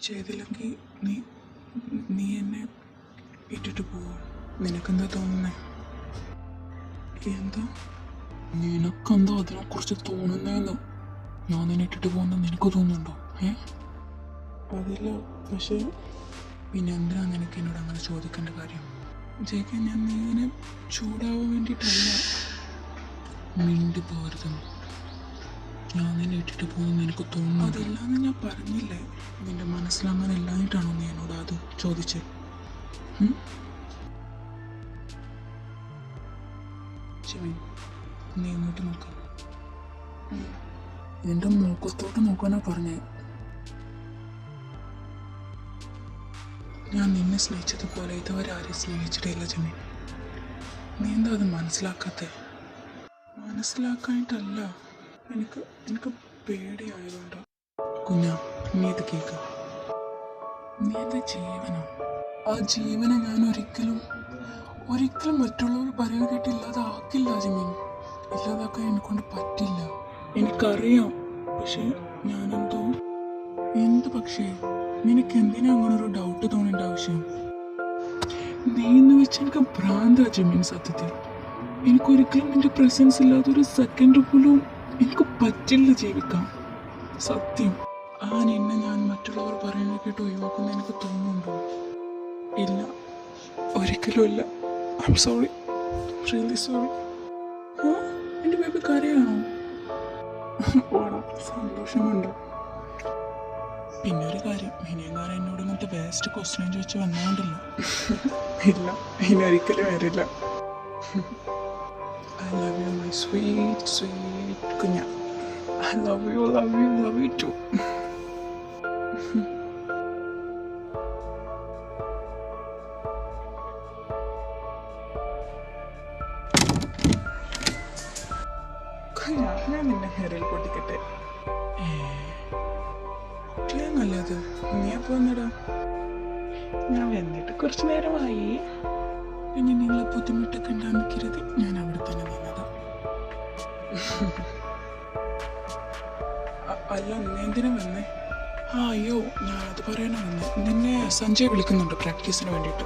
ചെയ്തില്ലെങ്കിൽ നീ നീ എന്നെ ഇട്ടിട്ട് പോവോ? നിനക്കെന്താ തോന്നുന്നേ? എന്താ നിനക്കെന്താ അതിനെക്കുറിച്ച് തോന്നുന്നതെന്ന്? ഞാൻ നിന്നെ ഇട്ടിട്ട് പോകുന്ന നിനക്ക് തോന്നുന്നുണ്ടോ? അതില്ല. പക്ഷേ പിന്നെ എന്തിനാ നിനക്ക് എന്നോട് അങ്ങനെ ചോദിക്കേണ്ട കാര്യം? ജയിക്കാൻ ഞാൻ നീ ഇങ്ങനെ ചൂടാവാൻ വേണ്ടിയിട്ടല്ല. മിണ്ടി പോകരുതെന്ന്. ഞാൻ നിന്നെ ഇട്ടിട്ട് പോകുന്ന നിനക്ക് തോന്നുന്നു. അതില്ലാന്ന് ഞാൻ പറഞ്ഞില്ലേ? നിന്റെ മനസ്സിലങ്ങനെ ഇല്ലാഞ്ഞിട്ടാണോ നീ എന്നോട് അത് ചോദിച്ചത്? ജിമിൻ, നീ ഇങ്ങോട്ട് നോക്കാം. എൻ്റെ മുഖത്തോട്ട് നോക്കാനാ പറഞ്ഞേ. ഞാൻ നിന്നെ സ്നേഹിച്ചതുപോലെ ഇതുവരെ ആരെയും സ്നേഹിച്ചിട്ടില്ല ജിമിൻ. നീ എന്താ അത് മനസ്സിലാക്കാത്തേ? മനസ്സിലാക്കാനായിട്ടല്ല, എനിക്ക് പേടിയായതുകൊണ്ടാ. കുഞ്ഞാ, നീ ഇത് കേൾക്ക. നീ എൻ്റെ ജീവനാ. ആ ജീവനെ ഞാൻ ഒരിക്കലും മറ്റുള്ളവർ പറയുക കേട്ട് ഇല്ലാതാക്കില്ല ജിമിൻ. ഇല്ലാതാക്കാൻ എന്നെക്കൊണ്ട് പറ്റില്ല. എനിക്കറിയാം. പക്ഷേ ഞാനെന്തോ പക്ഷേ നിനക്ക് എന്തിനാ അങ്ങനെ ഒരു ഡൗട്ട് തോന്നേണ്ട ആവശ്യം? നീ എന്ന് വെച്ച് എനിക്ക് ഭ്രാന്താ ജിമിൻ. സത്യത്തിൽ എനിക്കൊരിക്കലും നിന്റെ പ്രസൻസ് ഇല്ലാതൊരു സെക്കൻഡ് പോലും എനിക്ക് പറ്റില്ല ജീവിക്കാൻ. സത്യം. നിന്നെ ഞാൻ മറ്റുള്ളവർ പറയുന്നത് കേട്ട് ഒഴിവാക്കുന്ന എനിക്ക് തോന്നുന്നുണ്ടോ? ഇല്ല, ഒരിക്കലും ഇല്ല. I am sorry, really sorry. എൻ്റെ ബേബി കരയാണോ? ഓടാ, സന്തോഷമുണ്ടോ? പിന്നെ ഒരു കാര്യം, ഇനിയെങ്ങാനും എന്നോട് ഇങ്ങനത്തെ വേസ്റ്റ് ക്വസ്റ്റ്യൻ ചോദിച്ച് വന്നോണ്ടല്ലോ. ഇല്ല, ഇനി ഒരിക്കലും വരില്ല. I love you, my sweet, sweet കുഞ്ഞ. I love you, love you, love you too. ഞാൻ നിന്നെ ഹെയറിൽ പൊട്ടിക്കട്ടെ. നല്ലത്. നീ അപ്പോൾ വന്നിടാ. ഞാൻ വന്നിട്ട് കുറച്ച് നേരമായി. പിന്നെ നിങ്ങളെ ബുദ്ധിമുട്ടൊക്കെ ഉണ്ടാകുന്ന കരുതി ഞാൻ അവിടെ തന്നെ നിന്നതാ. അല്ല, നീ എന്തിനാ വന്നേ? അയ്യോ, ഞാനത് പറയാനാ വന്നേ. നിന്നെ സഞ്ജയ് വിളിക്കുന്നുണ്ട് പ്രാക്ടീസിന് വേണ്ടിയിട്ട്.